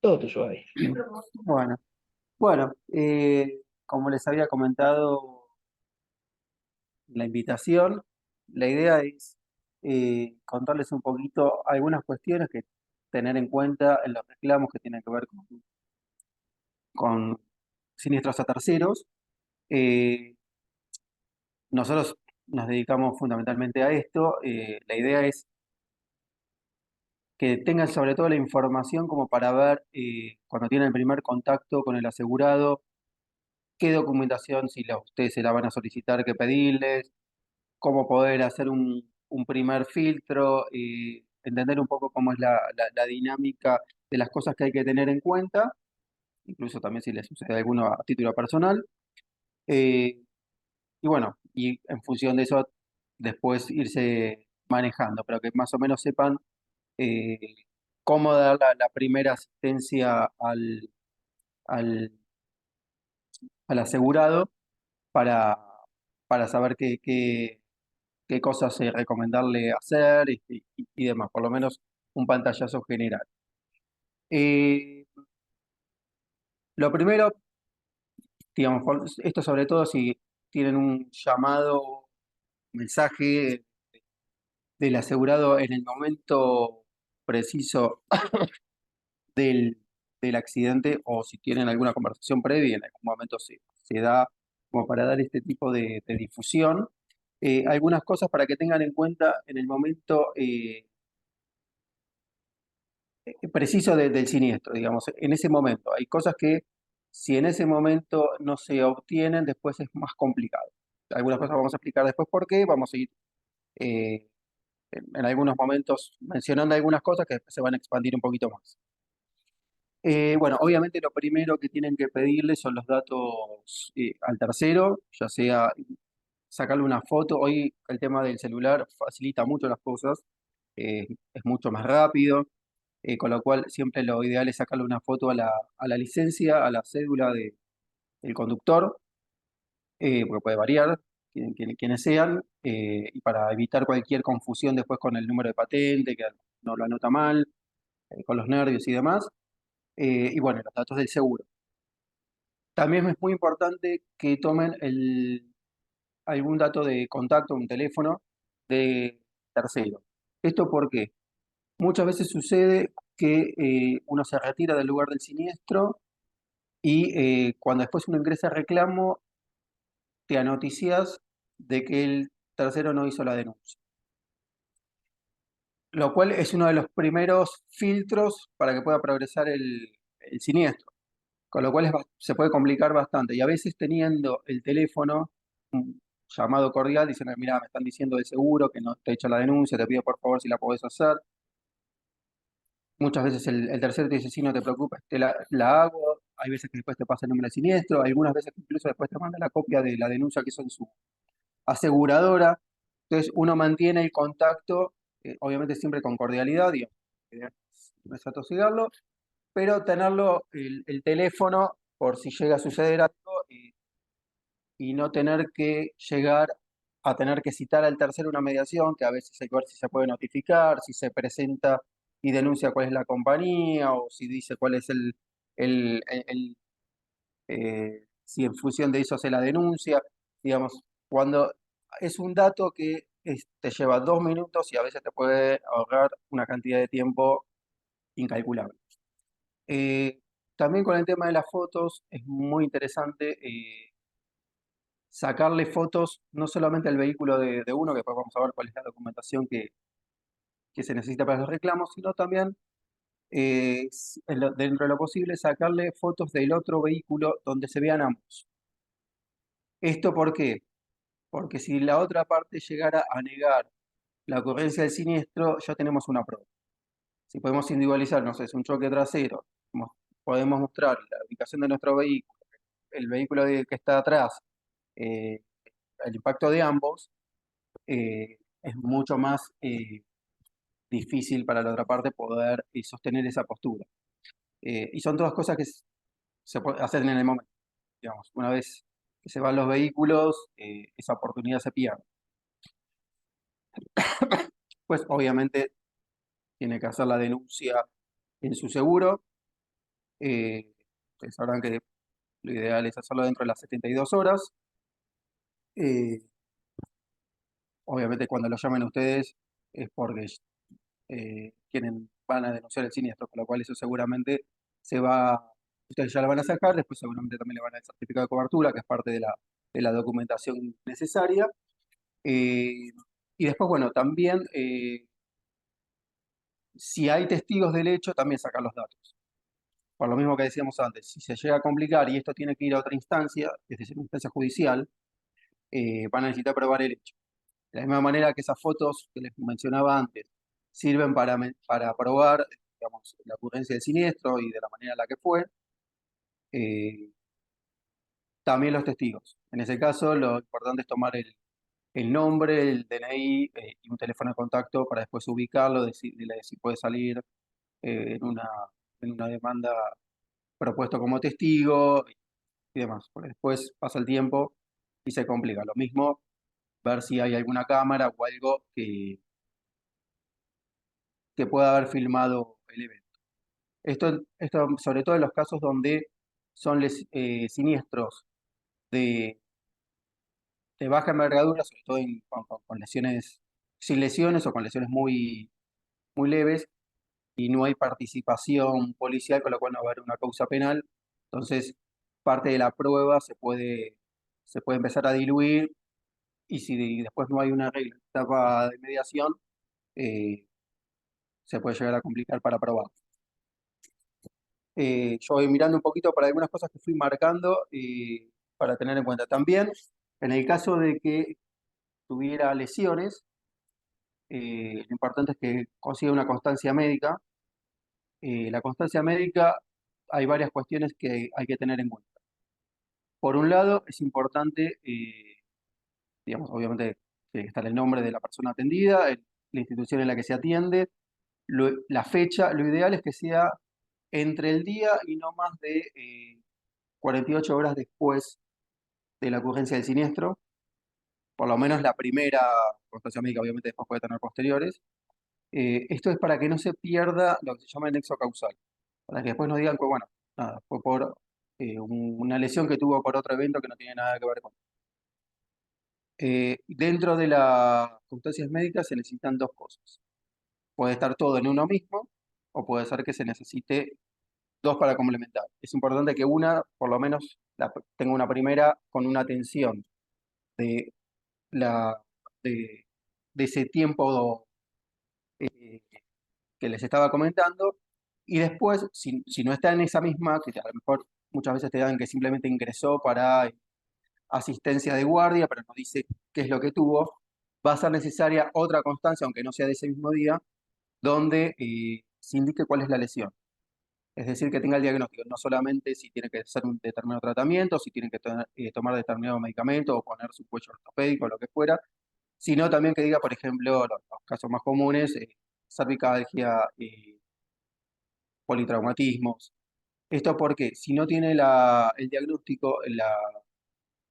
Todo tuyo ahí. Bueno, bueno, como les había comentado en la invitación, la idea es contarles un poquito algunas cuestiones que tener en cuenta en los reclamos que tienen que ver con siniestros a terceros. Eh, Nosotros nos dedicamos fundamentalmente a esto. La idea es que tengan sobre todo la información como para ver cuando tienen el primer contacto con el asegurado, qué documentación, si ustedes se la van a solicitar, qué pedirles, cómo poder hacer un primer filtro, entender un poco cómo es la dinámica de las cosas que hay que tener en cuenta, incluso también si les sucede alguno a título personal. Eh, y bueno, y en función de eso, después irse manejando, pero que más o menos sepan eh, cómo dar la primera asistencia al, al asegurado para, para saber qué cosas recomendarle hacer y demás, por lo menos un pantallazo general. Eh, lo primero, digamos, esto sobre todo si tienen un llamado, mensaje del asegurado en el momento preciso del, del accidente o si tienen alguna conversación previa y en algún momento se da como para dar este tipo de difusión. Algunas cosas para que tengan en cuenta en el momento preciso del siniestro, digamos, en ese momento. Hay cosas que si en ese momento no se obtienen, después es más complicado. Algunas cosas vamos a explicar después por qué, vamos a ir eh, en algunos momentos mencionando algunas cosas que después se van a expandir un poquito más. Bueno, obviamente lo primero que tienen que pedirle son los datos al tercero, ya sea sacarle una foto. Hoy el tema del celular facilita mucho las cosas, es mucho más rápido, con lo cual siempre lo ideal es sacarle una foto a la licencia, a la cédula del conductor, porque puede variar quienes sean, y para evitar cualquier confusión después con el número de patente, que no lo anota mal, con los nervios y demás. Y bueno, los datos del seguro. También es muy importante que tomen algún dato de contacto, un teléfono de tercero. ¿Esto por qué? Muchas veces sucede que uno se retira del lugar del siniestro y cuando después uno ingresa a reclamo, te noticias de que el tercero no hizo la denuncia, lo cual es uno de los primeros filtros para que pueda progresar el siniestro. Con lo cual se puede complicar bastante. Y a veces teniendo el teléfono, un llamado cordial, dicen, mira, me están diciendo de seguro que no te he hecho la denuncia, te pido por favor si la podés hacer. Muchas veces el tercero te dice, sí, no te preocupes, la hago. Hay veces que después te pasa el número de siniestro, algunas veces que incluso después te manda la copia de la denuncia que hizo en su aseguradora. Entonces uno mantiene el contacto, obviamente siempre con cordialidad, digamos, no es atosigarlo, pero tenerlo el teléfono por si llega a suceder algo y no tener que llegar a tener que citar al tercero una mediación, que a veces hay que ver si se puede notificar, si se presenta y denuncia cuál es la compañía, o si dice cuál es si en función de eso hace la denuncia. Digamos, cuando es un dato que te lleva 2 minutos y a veces te puede ahorrar una cantidad de tiempo incalculable. Eh, También con el tema de las fotos es muy interesante sacarle fotos no solamente al vehículo de uno, que después vamos a ver cuál es la documentación que se necesita para los reclamos, sino también, dentro de lo posible, sacarle fotos del otro vehículo donde se vean ambos. ¿Esto por qué? Porque si la otra parte llegara a negar la ocurrencia del siniestro, ya tenemos una prueba. Si podemos individualizar, no sé, es un choque trasero, podemos mostrar la ubicación de nuestro vehículo, el vehículo que está atrás, eh, el impacto de ambos, es mucho más difícil para la otra parte poder sostener esa postura. Y son todas cosas que se hacen en el momento, digamos. Una vez que se van los vehículos, esa oportunidad se pierde. Pues obviamente tiene que hacer la denuncia en su seguro. Eh, Ustedes sabrán que lo ideal es hacerlo dentro de las 72 horas. Eh, Obviamente cuando lo llamen a ustedes es porque van a denunciar el siniestro, con lo cual eso seguramente se va, ustedes ya lo van a sacar, después seguramente también le van a dar el certificado de cobertura, que es parte de la documentación necesaria. Eh, y después, bueno, también si hay testigos del hecho, también sacar los datos. Por lo mismo que decíamos antes, si se llega a complicar y esto tiene que ir a otra instancia, es decir, una instancia judicial, van a necesitar probar el hecho. De la misma manera que esas fotos que les mencionaba antes sirven para probar, digamos, la ocurrencia del siniestro y de la manera en la que fue, eh, también los testigos. En ese caso, lo importante es tomar el nombre, el DNI y un teléfono de contacto para después ubicarlo, decirle si puede salir en en una demanda propuesto como testigo y demás. Porque después pasa el tiempo y se complica. Lo mismo, ver si hay alguna cámara o algo que pueda haber filmado el evento. Esto sobre todo en los casos donde son siniestros de, de baja envergadura, sobre todo con lesiones, sin lesiones o con lesiones muy leves, y no hay participación policial, con lo cual no va a haber una causa penal. Entonces, parte de la prueba se puede empezar a diluir, y si después no hay una regla, etapa de mediación, eh, se puede llegar a complicar para probar. Yo voy mirando un poquito para algunas cosas que fui marcando para tener en cuenta. También, en el caso de que tuviera lesiones, lo importante es que consiga una constancia médica. La constancia médica, hay varias cuestiones que hay que tener en cuenta. Por un lado, es importante, digamos, obviamente, tiene que estar el nombre de la persona atendida, la institución en la que se atiende, la fecha. Lo ideal es que sea entre el día y no más de 48 horas después de la ocurrencia del siniestro, por lo menos la primera constancia médica, obviamente después puede tener posteriores. Esto es para que no se pierda lo que se llama el nexo causal, para que después no digan que, bueno, nada, fue por una lesión que tuvo por otro evento que no tiene nada que ver con. Dentro de las constancias médicas se necesitan dos cosas. Puede estar todo en uno mismo, o puede ser que se necesite dos para complementar. Es importante que una, por lo menos, tenga una primera con una atención de, la, de, de ese tiempo eh, que les estaba comentando, y después, si no está en esa misma, que a lo mejor muchas veces te dan que simplemente ingresó para asistencia de guardia, pero no dice qué es lo que tuvo, va a ser necesaria otra constancia, aunque no sea de ese mismo día, donde se indique cuál es la lesión. Es decir, que tenga el diagnóstico, no solamente si tiene que hacer un determinado tratamiento, si tiene que tomar determinado medicamento o poner su cuello ortopédico, lo que fuera, sino también que diga, por ejemplo, los casos más comunes, cervicalgia, politraumatismos. Esto porque si no tiene el diagnóstico,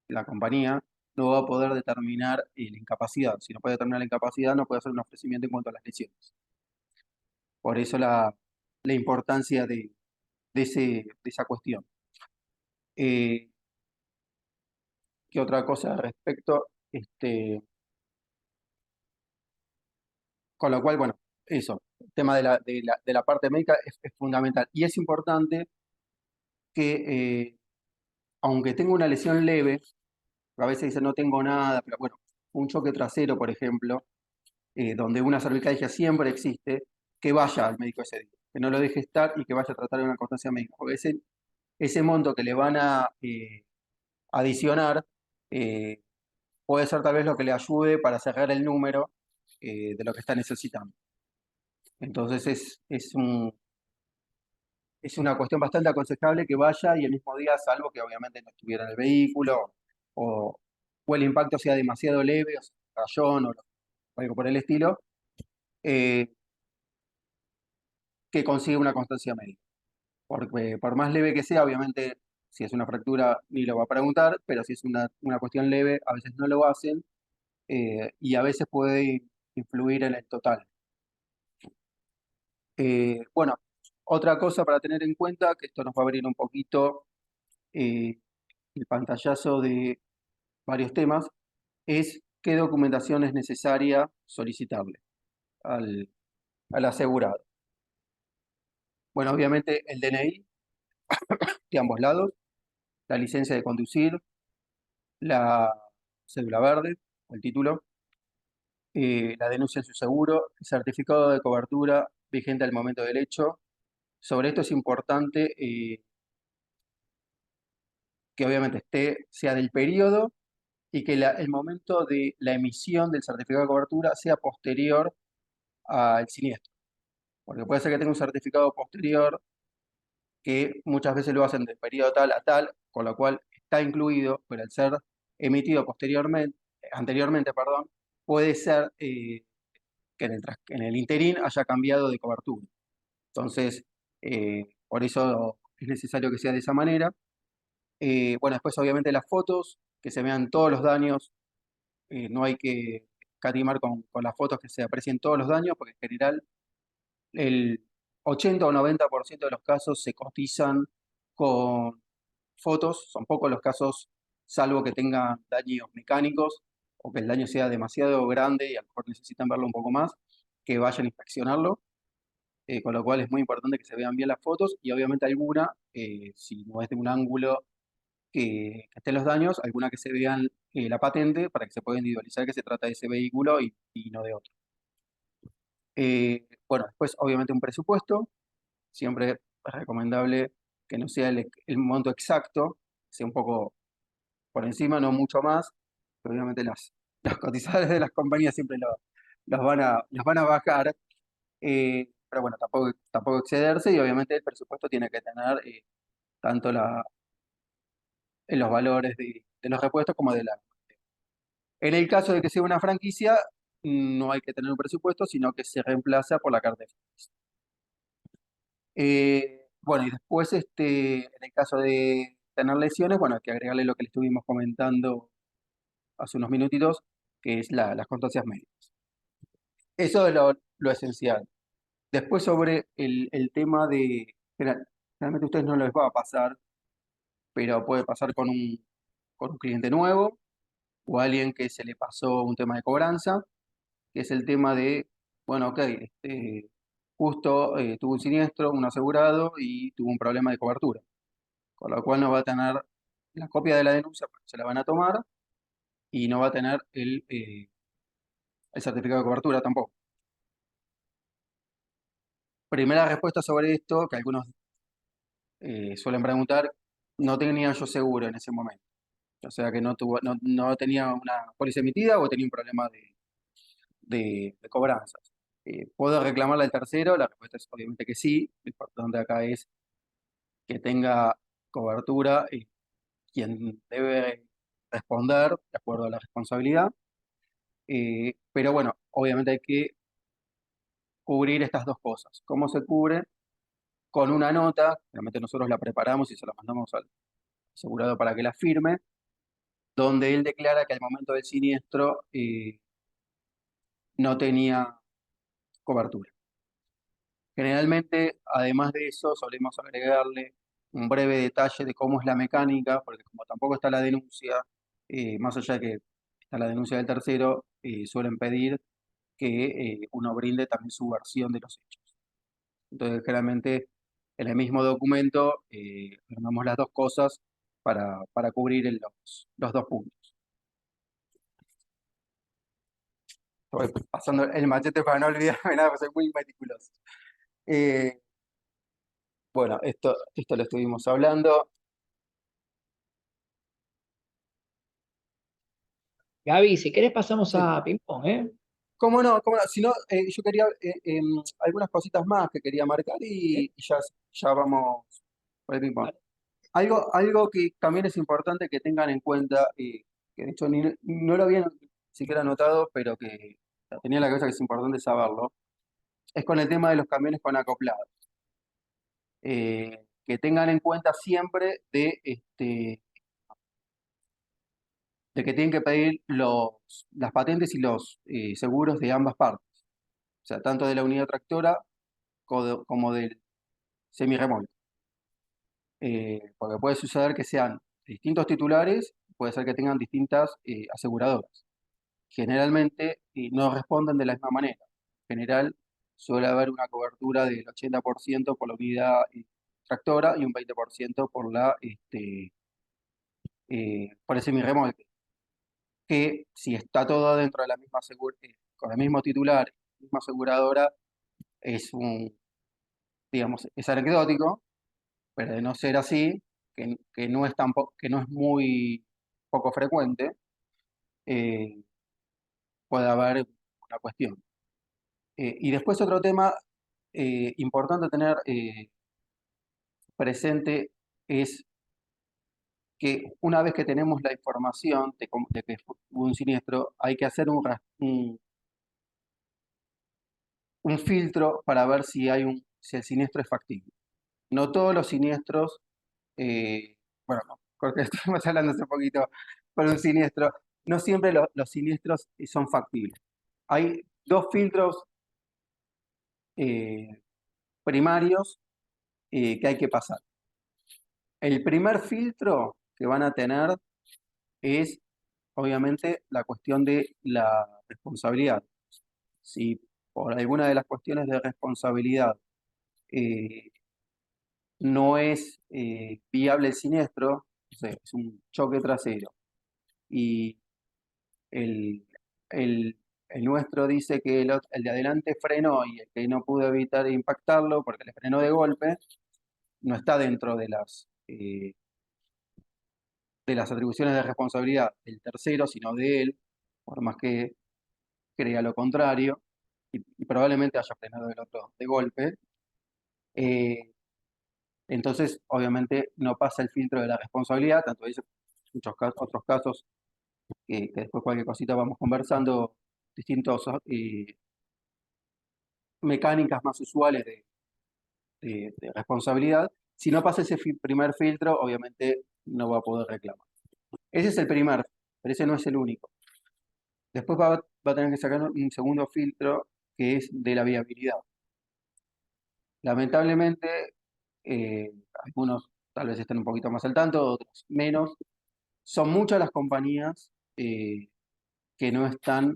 la compañía no va a poder determinar la incapacidad. Si no puede determinar la incapacidad, no puede hacer un ofrecimiento en cuanto a las lesiones. Por eso la importancia de esa cuestión. Eh, ¿Qué otra cosa al respecto? Con lo cual, bueno, eso, el tema de la parte médica es fundamental. Y es importante que, aunque tenga una lesión leve, a veces dice no tengo nada, pero bueno, un choque trasero, por ejemplo, donde una cervicalgia siempre existe, que vaya al médico ese día, que no lo deje estar y que vaya a tratar una constancia médica. Porque ese monto que le van a adicionar eh, puede ser tal vez lo que le ayude para cerrar el número de lo que está necesitando. Entonces es una cuestión bastante aconsejable que vaya y el mismo día, salvo que obviamente no estuviera en el vehículo o, o el impacto sea demasiado leve, o sea, un rayón o algo por el estilo, eh, que consiga una constancia médica. Porque por más leve que sea, obviamente, si es una fractura ni lo va a preguntar, pero si es una cuestión leve, a veces no lo hacen y a veces puede influir en el total. Bueno, Otra cosa para tener en cuenta, que esto nos va a abrir un poquito eh, el pantallazo de varios temas, es qué documentación es necesaria solicitarle al, al asegurado. Bueno, obviamente el DNI de ambos lados, la licencia de conducir, la cédula verde, el título, la denuncia en su seguro, el certificado de cobertura vigente al momento del hecho. Sobre esto es importante que obviamente sea del periodo y que el momento de la emisión del certificado de cobertura sea posterior al siniestro. Porque puede ser que tenga un certificado posterior que muchas veces lo hacen de periodo tal a tal, con lo cual está incluido, pero al ser emitido anteriormente, perdón, puede ser que en el interín haya cambiado de cobertura. Entonces, por eso es necesario que sea de esa manera. Bueno, después obviamente las fotos, que se vean todos los daños, no hay que catimar con las fotos que se aprecien todos los daños, porque en general el 80 o 90% de los casos se cotizan con fotos, son pocos los casos, salvo que tengan daños mecánicos o que el daño sea demasiado grande y a lo mejor necesitan verlo un poco más, que vayan a inspeccionarlo, con lo cual es muy importante que se vean bien las fotos y obviamente alguna, si no es de un ángulo que estén los daños, alguna que se vean la patente para que se pueda individualizar que se trata de ese vehículo y no de otro. Bueno, después obviamente un presupuesto, siempre es recomendable que no sea el monto exacto, sea un poco por encima, no mucho más, que obviamente los cotizadores de las compañías siempre los van a bajar, pero bueno, tampoco excederse y obviamente el presupuesto tiene que tener tanto los valores de los repuestos como de la... En el caso de que sea una franquicia, no hay que tener un presupuesto, sino que se reemplaza por la carta de franquicia. Bueno, y después, en el caso de tener lesiones, bueno, hay que agregarle lo que le estuvimos comentando hace unos minutitos, que es las constancias médicas. Eso es lo esencial. Después sobre el tema de, generalmente a ustedes no les va a pasar, pero puede pasar con un cliente nuevo o alguien que se le pasó un tema de cobranza, que es el tema de, bueno, ok, justo tuvo un siniestro, un asegurado y tuvo un problema de cobertura, con lo cual no va a tener la copia de la denuncia, porque se la van a tomar, y no va a tener el certificado de cobertura tampoco. Primera respuesta sobre esto, que algunos suelen preguntar, no tenía yo seguro en ese momento. O sea que no tenía una póliza emitida o tenía un problema de cobranzas. ¿Puedo reclamarle al tercero? La respuesta es obviamente que sí. Lo importante acá es que tenga cobertura quien debe responder de acuerdo a la responsabilidad. Pero bueno, obviamente hay que cubrir estas dos cosas. ¿Cómo se cubre? Con una nota, realmente nosotros la preparamos y se la mandamos al asegurado para que la firme, donde él declara que al momento del siniestro no tenía cobertura. Generalmente, además de eso, solemos agregarle un breve detalle de cómo es la mecánica, porque como tampoco está la denuncia, más allá de que está la denuncia del tercero, suelen pedir que uno brinde también su versión de los hechos. Entonces, generalmente, en el mismo documento, armamos las dos cosas para cubrir los dos puntos. Estoy pasando el machete para no olvidarme nada, porque soy muy meticuloso. Eh, bueno, esto lo estuvimos hablando. Gaby, si querés pasamos Sí. a ping-pong, ¿eh? ¿Cómo no? ¿Cómo no? Si no, yo quería algunas cositas más que quería marcar ¿Eh? y ya vamos por el ping-pong. Vale. Algo que también es importante que tengan en cuenta, que de hecho no lo había siquiera notado, pero que tenía en la cabeza que es importante saberlo, es con el tema de los camiones con acoplados. Que tengan en cuenta siempre de que tienen que pedir las patentes y los seguros de ambas partes. O sea, tanto de la unidad tractora como del semi-remolque. Porque puede suceder que sean distintos titulares, puede ser que tengan distintas aseguradoras. Generalmente no responden de la misma manera. En general suele haber una cobertura del 80% por la unidad tractora y un 20% por el semirremolque. Que si está todo dentro de la misma con el mismo titular, misma aseguradora, es digamos, es anecdótico, pero de no ser así, que no es que no es muy poco frecuente, eh, puede haber una cuestión. Y después otro tema importante tener presente es que una vez que tenemos la información de que hubo un siniestro, hay que hacer un filtro para ver si el siniestro es factible. No todos los siniestros, bueno, no, porque estuvimos hablando hace poquito por un siniestro, no siempre los siniestros son factibles. Hay dos filtros eh, primarios que hay que pasar. El primer filtro que van a tener es, obviamente, la cuestión de la responsabilidad. Si por alguna de las cuestiones de responsabilidad eh, no es viable el siniestro, no sé, es un choque trasero, y el, el, el nuestro dice que el de adelante frenó y el que no pudo evitar impactarlo porque le frenó de golpe, no está dentro de las atribuciones de responsabilidad del tercero, sino de él, por más que crea lo contrario, y probablemente haya frenado el otro de golpe. Eh, entonces, obviamente, no pasa el filtro de la responsabilidad, tanto hay muchos otros casos que después cualquier cosita vamos conversando, distintos mecánicas más usuales de responsabilidad. Si no pasa ese primer filtro, obviamente no va a poder reclamar. Ese es el primer, pero ese no es el único. Después va a tener que sacar un segundo filtro que es de la viabilidad. Lamentablemente, algunos tal vez estén un poquito más al tanto, otros menos. Son muchas las compañías que no están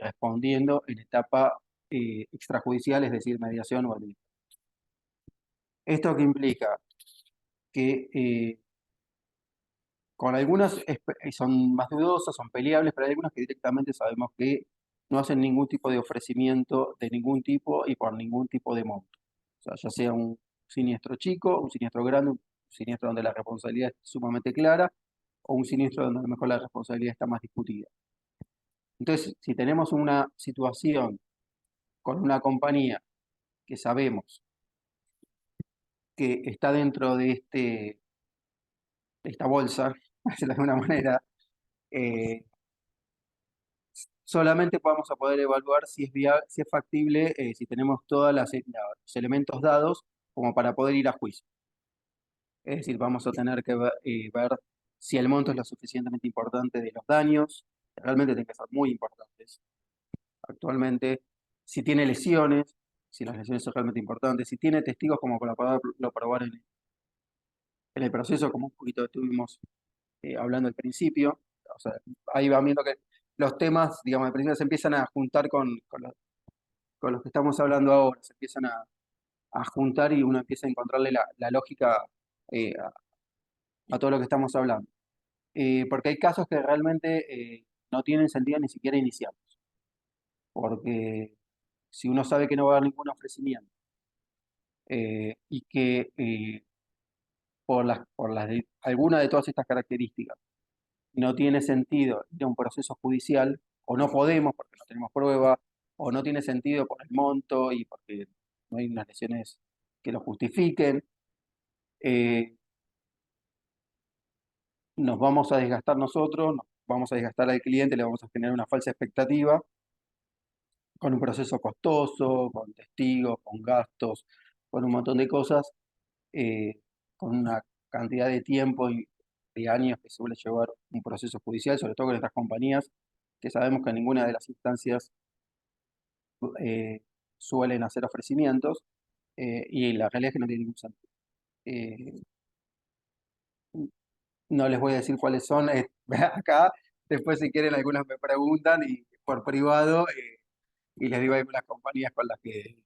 respondiendo en etapa extrajudicial, es decir, mediación o administración. ¿Esto qué implica? Que con algunas son más dudosas, son peleables, pero hay algunas que directamente sabemos que no hacen ningún tipo de ofrecimiento de ningún tipo y por ningún tipo de monto. O sea, ya sea un siniestro chico, un siniestro grande, un siniestro donde la responsabilidad es sumamente clara, o un siniestro donde a lo mejor la responsabilidad está más discutida. Entonces, si tenemos una situación con una compañía que sabemos que está dentro de esta bolsa, por decirlo de alguna manera, eh, solamente vamos a poder evaluar si es si es factible, si tenemos todos los elementos dados como para poder ir a juicio. Es decir, vamos a tener que ver si el monto es lo suficientemente importante de los daños, realmente tienen que ser muy importantes. Actualmente, si tiene lesiones, si las lesiones son realmente importantes, si tiene testigos como para poderlo probar en el proceso, como un poquito estuvimos hablando al principio. O sea, ahí van viendo que los temas, digamos, al principio se empiezan a juntar con los que estamos hablando ahora, se empiezan a juntar y uno empieza a encontrarle la lógica a todo lo que estamos hablando. Porque hay casos que realmente no tienen sentido ni siquiera iniciarlos, porque si uno sabe que no va a haber ningún ofrecimiento y que alguna de todas estas características no tiene sentido ir a un proceso judicial, o no podemos porque no tenemos prueba, o no tiene sentido por el monto y porque no hay unas lesiones que lo justifiquen, eh, nos vamos a desgastar nosotros, nos vamos a desgastar al cliente, le vamos a generar una falsa expectativa con un proceso costoso, con testigos, con gastos, con un montón de cosas, con una cantidad de tiempo y de años que suele llevar un proceso judicial, sobre todo con estas compañías, que sabemos que en ninguna de las instancias eh, suelen hacer ofrecimientos. y la realidad es que no tiene ningún sentido. Eh, no les voy a decir cuáles son acá, después si quieren algunas me preguntan y por privado y les digo algunas compañías con las que,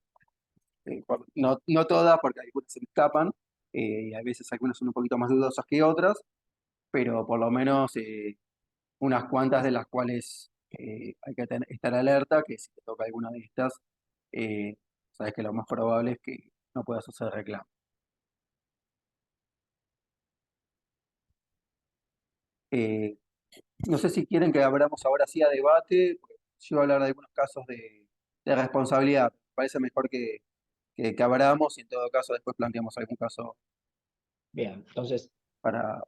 no todas porque algunas se me escapan, y a veces algunas son un poquito más dudosas que otras, pero por lo menos unas cuantas de las cuales hay que estar alerta, que si te toca alguna de estas, eh, sabes que lo más probable es que no puedas hacer reclamo. Eh, no sé si quieren que abramos ahora sí a debate, porque yo voy a hablar de algunos casos de responsabilidad. Me parece mejor que abramos y en todo caso después planteamos algún caso Bien, entonces, para